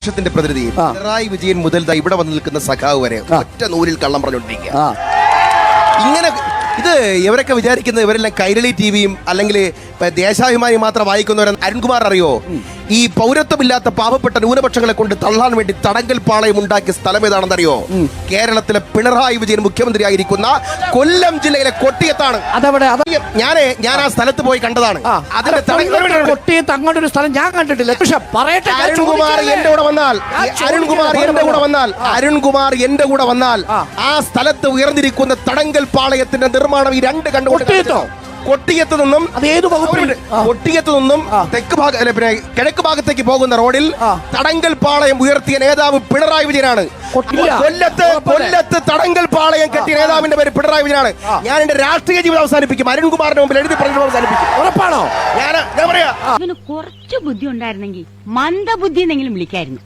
ത്തിന്റെ പ്രതിനിധി പിണറായി വിജയൻ മുതൽ ഇവിടെ വന്ന് നിൽക്കുന്ന സഖാവ് വരെ ഒറ്റ നൂലിൽ കള്ളം പറഞ്ഞുകൊണ്ടിരിക്കുക. ഇങ്ങനെ ഇത് ഇവരൊക്കെ വിചാരിക്കുന്നത് ഇവരെല്ലാം കൈരളി ടിവിയും അല്ലെങ്കിൽ ദേശാഭിമാനി മാത്രം വായിക്കുന്നവരെ. അരുൺകുമാർ അറിയോ, ഈ പൗരത്വമില്ലാത്ത പാവപ്പെട്ട ന്യൂനപക്ഷങ്ങളെ കൊണ്ട് തള്ളാൻ വേണ്ടി തടങ്കൽ പാളയം ഉണ്ടാക്കിയ സ്ഥലം ഏതാണെന്നറിയോ? കേരളത്തിലെ പിണറായി വിജയൻ മുഖ്യമന്ത്രിയായിരിക്കുന്ന കൊല്ലം ജില്ലയിലെ കൊട്ടിയത്താണ്. ഞാൻ ആ സ്ഥലത്ത് പോയി കണ്ടതാണ്. കൊട്ടിയത്ത് അങ്ങോട്ടൊരു സ്ഥലം ഞാൻ കണ്ടിട്ടില്ല. അരുൺകുമാർ എന്റെ കൂടെ വന്നാൽ ആ സ്ഥലത്ത് ഉയർന്നിരിക്കുന്ന തടങ്കൽ പാളയത്തിന്റെ നിർമ്മാണം ഈ രണ്ട് കണ്ടുകൊടുത്തോ. കൊട്ടിയത്ത് നിന്നും തെക്ക് കിഴക്ക് ഭാഗത്തേക്ക് പോകുന്ന റോഡിൽ തടങ്കൽ പാളയം ഉയർത്തിയ നേതാവ് പിണറായി വിജയനാണ്. കൊല്ലത്ത് തടങ്കൽ പാളയം കെട്ടിയ നേതാവിന്റെ പേര് പിണറായി വിജയനാണ്. ഞാൻ എന്റെ രാഷ്ട്രീയ ജീവിതം അവസാനിപ്പിക്കും. അരുൺകുമാറിന്റെ മുമ്പിൽ എഴുതി പറഞ്ഞു അവസാനിപ്പിക്കും. ഉറപ്പാണോ? ഞാൻ പറയാ, കുറച്ച് ബുദ്ധി ഉണ്ടായിരുന്നെങ്കിൽ മന്ദബുദ്ധി എന്നെങ്കിലും വിളിക്കായിരുന്നു.